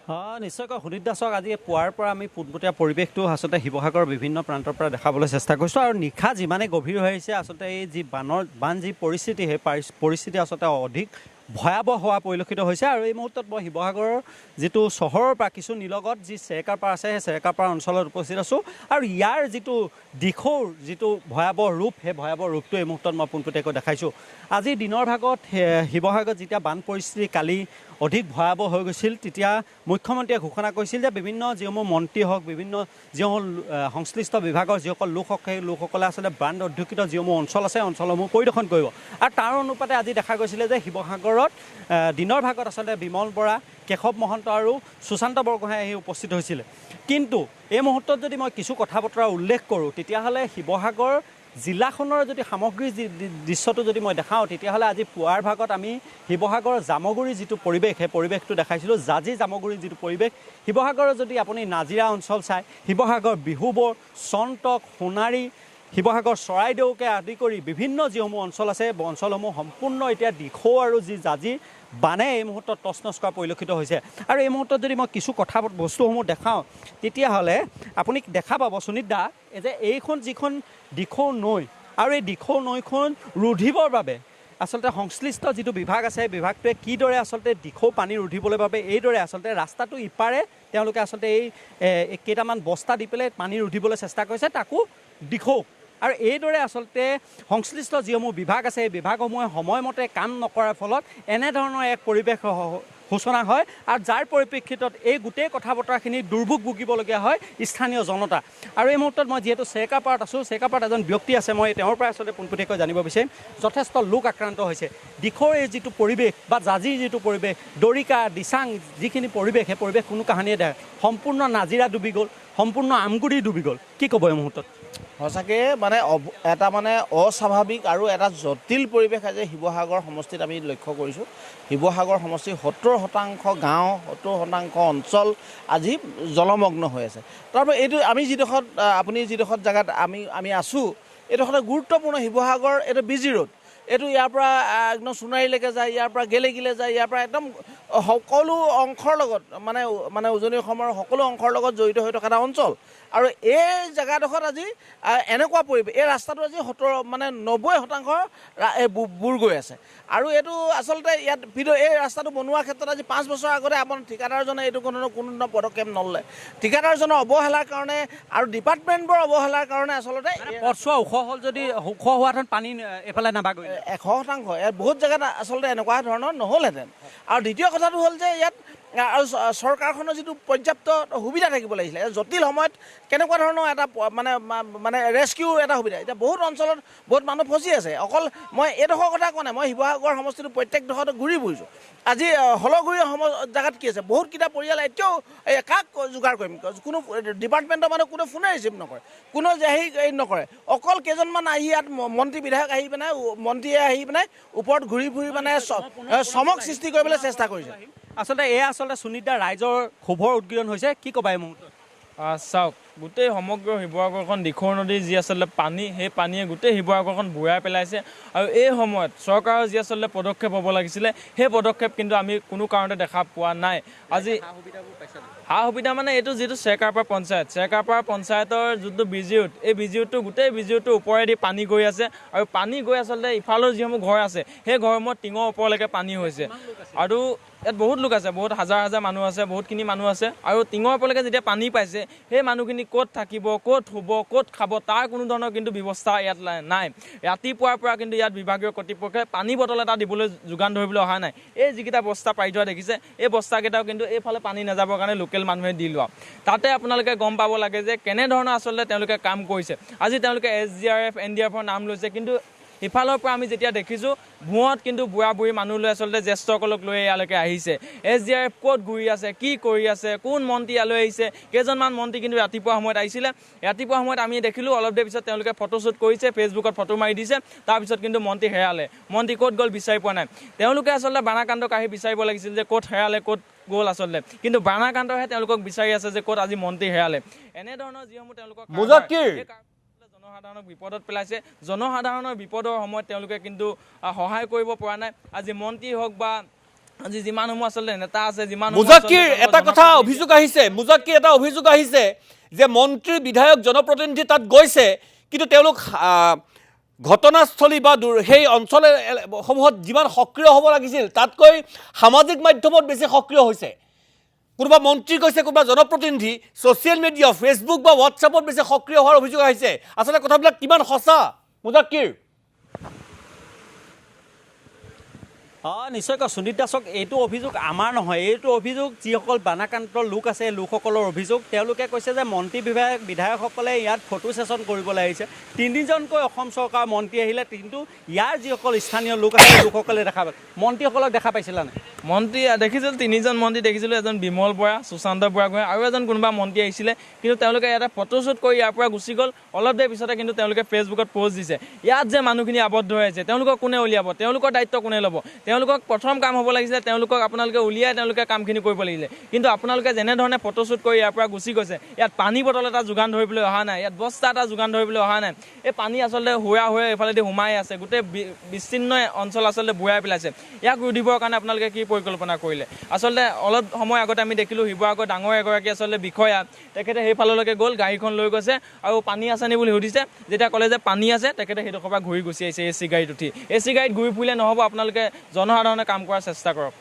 নিশ্চয়কৈ সুনীত দাসক আজি পুৱাৰ পৰা আমি পোনপটীয়া পৰিৱেশটো আচলতে শিৱসাগৰৰ বিভিন্ন প্ৰান্তৰ পৰা দেখাবলৈ চেষ্টা কৰিছোঁ আৰু নিশা যিমানে গভীৰ হৈ আহিছে আচলতে এই যি বান যি পৰিস্থিতি সেই পৰিস্থিতি আচলতে অধিক ভয়াৱহ হোৱা পৰিলক্ষিত হৈছে আৰু এই মুহূৰ্তত মই শিৱসাগৰৰ যিটো চহৰৰ পৰা কিছু নিলগত যি চেৰেকাপাৰ আছে সেই চেৰেকাপাৰ অঞ্চলত উপস্থিত আছোঁ আৰু ইয়াৰ যিটো দিশৰ যিটো ভয়াৱহ ৰূপ সেই ভয়াৱহ ৰূপটো এই মুহূৰ্তত মই পোনপটীয়াকৈ দেখাইছোঁ। আজি দিনৰ ভাগত শিৱসাগৰত যেতিয়া বান পৰিস্থিতি কালি অধিক ভয়াৱহ হৈ গৈছিল তেতিয়া মুখ্যমন্ত্ৰীয়ে ঘোষণা কৰিছিল যে বিভিন্ন যিসমূহ মন্ত্ৰী হওক বিভিন্ন যিসমূহ সংশ্লিষ্ট বিভাগৰ যিসকল লোক হওক সেই লোকসকলে আচলতে বান অধ্যুষিত যিসমূহ অঞ্চল আছে অঞ্চলসমূহ পৰিদৰ্শন কৰিব আৰু তাৰ অনুপাতে আজি দেখা গৈছিলে যে শিৱসাগৰত দিনৰ ভাগত আচলতে বিমল বৰা, কেশৱ মহন্ত আৰু সুশান্ত বৰগোহাঁই আহি উপস্থিত হৈছিলে। কিন্তু এই মুহূৰ্তত যদি মই কিছু কথা বতৰা উল্লেখ কৰোঁ তেতিয়াহ'লে শিৱসাগৰ জিলাখনৰ যদি সামগ্ৰিক দৃশ্যটো যদি মই দেখাওঁ তেতিয়াহ'লে আজি পুৱাৰ ভাগত আমি শিৱসাগৰৰ জামুগুৰিৰ যিটো পৰিৱেশ সেই পৰিৱেশটো দেখাইছিলোঁ। জাজি জামুগুৰিৰ যিটো পৰিৱেশ শিৱসাগৰৰ যদি আপুনি নাজিৰা অঞ্চল চায়, শিৱসাগৰ বিহুবৰ, চন্তক, সোণাৰী, শিৱসাগৰ চৰাইদেউকে আদি কৰি বিভিন্ন যিসমূহ অঞ্চল আছে অঞ্চলসমূহ সম্পূৰ্ণ এতিয়া দিখৌ আৰু যি জাজি বানে এই মুহূৰ্তত তছনছ কৰা পৰিলক্ষিত হৈছে আৰু এই মুহূৰ্তত যদি মই কিছু কথা বস্তুসমূহ দেখাওঁ তেতিয়াহ'লে আপুনি দেখা পাব সুনীত দা যে এইখন যিখন দিখৌ নৈ আৰু এই দিখৌ নৈখন ৰুধিবৰ বাবে আচলতে সংশ্লিষ্ট যিটো বিভাগ আছে সেই বিভাগটোৱে কিদৰে আচলতে দিখৌ পানী ৰুধিবলৈ বাবে এইদৰে আচলতে ৰাস্তাটো ইপাৰে তেওঁলোকে আচলতে এই কেইটামান বস্তা দি পেলাই পানী ৰুধিবলৈ চেষ্টা কৰিছে তাকো দিখৌ আৰু এইদৰে আচলতে সংশ্লিষ্ট যিসমূহ বিভাগ আছে এই বিভাগসমূহে সময়মতে কাম নকৰাৰ ফলত এনেধৰণৰ এক পৰিৱেশ সূচনা হয় আৰু যাৰ পৰিপ্ৰেক্ষিতত এই গোটেই কথা বতৰাখিনি দুৰ্ভোগ ভুগিবলগীয়া হয় স্থানীয় জনতা। আৰু এই মুহূৰ্তত মই যিহেতু চেৰেকাপাৰত আছোঁ, চেৰেকাপাৰত এজন ব্যক্তি আছে, মই তেওঁৰ পৰা আচলতে পোনপটীয়াকৈ জানিব বিচাৰিম যথেষ্ট লোক আক্ৰান্ত হৈছে। দিখৌৰ এই যিটো পৰিৱেশ বা জাজিৰ যিটো পৰিৱেশ, দৰিকা দিচাং যিখিনি পৰিৱেশ সেই পৰিৱেশ কোনো কাহানিয়ে দেখা সম্পূৰ্ণ নাজিৰা ডুবি গ'ল, সম্পূৰ্ণ আমগুৰি ডুবি গ'ল। কি ক'ব এই মুহূৰ্তত? সঁচাকৈ এটা অস্বাভাৱিক আৰু এটা জটিল পৰিৱেশ আজি শিৱসাগৰ সমষ্টিত আমি লক্ষ্য কৰিছোঁ। শিৱসাগৰ সমষ্টিৰ 70% গাঁও 70% অঞ্চল আজি জলমগ্ন হৈ আছে। তাৰপৰা এইটো আমি আপুনি যিডোখৰ জেগাত আমি আছোঁ এইডোখৰ গুৰুত্বপূৰ্ণ শিৱসাগৰ এইটো বিজি ৰোড, এইটো ইয়াৰ পৰা একদম সোণাৰীলৈকে যায়, ইয়াৰ পৰা গেলেকীলৈ যায়, ইয়াৰ পৰা একদম সকলো অংশৰ লগত মানে উজনি অসমৰ সকলো অংশৰ লগত জড়িত হৈ থকা এটা অঞ্চল আৰু এই জেগাডোখৰত আজি এনেকুৱা পৰিৱেশ এই ৰাস্তাটো আজি 90% বুৰ গৈ আছে আৰু এইটো আচলতে ইয়াত এই ৰাস্তাটো বনোৱাৰ ক্ষেত্ৰত আজি 5 বছৰ আগতে আপোনাৰ ঠিকাদাৰজনে এইটো কোনো পদক্ষেপ নললে। ঠিকাদাৰজনৰ অৱহেলাৰ কাৰণে আৰু ডিপাৰ্টমেণ্টবোৰৰ অৱহেলাৰ কাৰণে আচলতে পথছোৱা ওখ হ'ল যদি ওখ হোৱাহেঁতেন পানী এইফালে নাবাগৈ 100% ইয়াত বহুত জেগাত আচলতে এনেকুৱা ধৰণৰ নহ'লহেঁতেন। আৰু দ্বিতীয় কথাটো হ'ল যে ইয়াত আৰু চৰকাৰখনৰ যিটো পৰ্যাপ্ত সুবিধা থাকিব লাগিছিলে জটিল সময়ত কেনেকুৱা ধৰণৰ এটা মানে ৰেস্কিউৰ এটা সুবিধা এতিয়া বহুত অঞ্চলত বহুত মানুহ ফচি আছে। অকল মই এইডোখৰ কথা কোৱা নাই, মই শিৱসাগৰ সমষ্টিটো প্ৰত্যেকডোখৰতে ঘূৰি ফুৰিছোঁ। আজি হলগুৰি জেগাত কি আছে বহুতকেইটা পৰিয়াল এতিয়াও কাক যোগাৰ কৰিম, কোনো ডিপাৰ্টমেণ্টৰ মানুহ কোনো ফোনে ৰিচিভ নকৰে, কোনো হেৰি নকৰে। অকল কেইজনমান আহি ইয়াত মন্ত্ৰী বিধায়ক মন্ত্ৰীয়ে আহি পেলাই ওপৰত ঘূৰি ফুৰি চমক সৃষ্টি কৰিবলৈ চেষ্টা কৰিছে। আচলতে এয়া আচলতে সুনীত দা ৰাইজৰ ক্ষোভৰ উদ্গীৰণ হৈছে। কি ক'বা এই মুহূৰ্তত? চাওক, গোটেই সমগ্ৰ শিৱসাগৰখন দিখৌ নদীৰ যি আচলতে পানী সেই পানীয়ে গোটেই শিৱসাগৰখন বুৰাই পেলাইছে আৰু এই সময়ত চৰকাৰৰ যি আচলতে পদক্ষেপ হ'ব লাগিছিলে সেই পদক্ষেপ কিন্তু আমি কোনো কাৰণতে দেখা পোৱা নাই। আজি সা সুবিধা মানে এইটো যিটো চেৰেকাপাৰ পঞ্চায়তৰ যোনটো বিজি ৰোড, এই বিজি ৰোডটো গোটেই বিজি ৰোডটোৰ ওপৰেদি পানী গৈ আছে আৰু পানী গৈ আচলতে ইফালৰ যিসমূহ ঘৰ আছে সেই ঘৰসমূহত টিঙৰ ওপৰলৈকে পানী হৈছে আৰু ইয়াত বহুত লোক আছে, বহুত হাজাৰ মানুহ আছে, বহুতখিনি মানুহ আছে আৰু টিঙৰ ওপৰলৈকে যেতিয়া পানী পাইছে সেই মানুহখিনি ক'ত থাকিব, ক'ত শুব, ক'ত খাব তাৰ কোনো ধৰণৰ কিন্তু ব্যৱস্থা ইয়াত নাই। ৰাতিপুৱাৰ পৰা কিন্তু ইয়াত বিভাগীয় কৰ্তৃপক্ষই পানী বটল এটা দিবলৈ যোগান ধৰিবলৈ অহা নাই। এই যিকেইটা বস্তা পাৰি থোৱা দেখিছে এই বস্তাকেইটাও কিন্তু এইফালে পানী নাযাবৰ কাৰণে লোকেল মানুহে দি লোৱা। তাতে আপোনালোকে গম পাব লাগে যে কেনেধৰণৰ আচলতে তেওঁলোকে কাম কৰিছে। আজি তেওঁলোকে SDRF NDRFৰ নাম লৈছে, কিন্তু ইফালৰ পৰা আমি যেতিয়া দেখিছোঁ ভুৱত কিন্তু বুঢ়া বুঢ়ী মানুহ লৈ আচলতে জ্যেষ্ঠসকলক লৈ ইয়ালৈকে আহিছে। SDRF ক'ত ঘূৰি আছে, কি কৰি আছে, কোন মন্ত্ৰী ইয়ালৈ আহিছে, কেইজনমান মন্ত্ৰী কিন্তু ৰাতিপুৱা সময়ত আহিছিলে। ৰাতিপুৱা সময়ত আমি দেখিলোঁ অলপ দেৰি পিছত তেওঁলোকে ফটোশ্বুট কৰিছে, ফেচবুকত ফটো মাৰি দিছে, তাৰপিছত কিন্তু মন্ত্ৰী হেৰালে। মন্ত্ৰী ক'ত গ'ল বিচাৰি পোৱা নাই। তেওঁলোকে আচলতে বাণাকান্তক আহি বিচাৰিব লাগিছিল যে ক'ত হেৰালে, ক'ত গ'ল আচলতে, কিন্তু বাণাকান্তহে তেওঁলোকক বিচাৰি আছে যে ক'ত আজি মন্ত্ৰী হেৰালে। এনেধৰণৰ যিসমূহ তেওঁলোকক জনসাধাৰণক বিপদত পেলাইছে। জনসাধাৰণৰ বিপদৰ সময়ত তেওঁলোকে কিন্তু সহায় কৰিব পৰা নাই। আজি মন্ত্ৰী হওক বা আজি যিমানসমূহ আচলতে নেতা আছে যিমান মুজাক্কিৰ এটা কথা অভিযোগ আহিছে যে মন্ত্ৰী বিধায়ক জনপ্ৰতিনিধি তাত গৈছে কিন্তু তেওঁলোক ঘটনাস্থলী বা সেই অঞ্চলসমূহত যিমান সক্ৰিয় হ'ব লাগিছিল তাতকৈ সামাজিক মাধ্যমত বেছি সক্ৰিয় হৈছে কোনোবা মন্ত্ৰী কৈছে কোনোবা জনপ্ৰতিনিধি ছ'চিয়েল মিডিয়া ফেচবুক বা হোৱাটছআপত বেছি সক্ৰিয় হোৱাৰ অভিযোগ আহিছে আচলতে কথাবিলাক কিমান সঁচা মুজাক্কিৰ নিশ্চয়কৈ সুনীত দাসক এইটো অভিযোগ আমাৰ নহয় এইটো অভিযোগ যিসকল বানাক্ৰান্ত লোক আছে লোকসকলৰ অভিযোগ তেওঁলোকে কৈছে যে মন্ত্ৰী বিধায়কসকলে ইয়াত ফটো ছেছন কৰিবলৈ আহিছে তিনিজনকৈ অসম চৰকাৰৰ মন্ত্ৰী আহিলে কিন্তু ইয়াৰ যিসকল স্থানীয় লোক আছে লোকসকলে দেখা পায় মন্ত্ৰীসকলক দেখা পাইছিলা নাই মন্ত্ৰী দেখিছিলোঁ তিনিজন মন্ত্ৰী দেখিছিলোঁ এজন বিমল বৰা সুশান্ত বৰাগোহাঁই আৰু এজন কোনোবা মন্ত্ৰী আহিছিলে কিন্তু তেওঁলোকে ইয়াতে ফটোশ্বুট কৰি ইয়াৰ পৰা গুচি গ'ল অলপ দেৰি পিছতে কিন্তু তেওঁলোকে ফেচবুকত পষ্ট দিছে ইয়াত যে মানুহখিনি আবদ্ধ হৈ আছে তেওঁলোকক কোনে উলিয়াব তেওঁলোকৰ দায়িত্ব কোনে ল'ব তেওঁলোকক প্ৰথম কাম হ'ব লাগিছিলে তেওঁলোকক আপোনালোকে উলিয়াই তেওঁলোকে কামখিনি কৰিব লাগিছিলে কিন্তু আপোনালোকে যেনেধৰণে ফটোশ্বুট কৰি ইয়াৰ পৰা গুচি গৈছে ইয়াত পানী বটল এটা যোগান ধৰিবলৈ অহা নাই ইয়াত বস্তা এটা যোগান ধৰিবলৈ অহা নাই এই পানী আচলতে হুৰা এইফালেদি সোমাই আছে গোটেই বিচ্ছিন্ন অঞ্চল আচলতে বুৰাই পেলাইছে ইয়াক ৰুধিবৰ কাৰণে আপোনালোকে কি পৰিকল্পনা কৰিলে আচলতে অলপ সময় আগতে আমি দেখিলোঁ শিৱসাগৰ ডাঙৰ এগৰাকী আচলতে বিষয়া তেখেতে সেইফাললৈকে গ'ল গাড়ীখন লৈ গৈছে আৰু পানী আছে নি বুলি সুধিছে যেতিয়া ক'লে যে পানী আছে তেখেতে সেইডোখৰ পৰা ঘূৰি গুচি আহিছে এ চি গাড়ীত উঠি এ চি গাড়ীত ঘূৰি ফুৰিলে নহ'ব আপোনালোকে জনসাধাৰণে কাম কৰাৰ চেষ্টা কৰক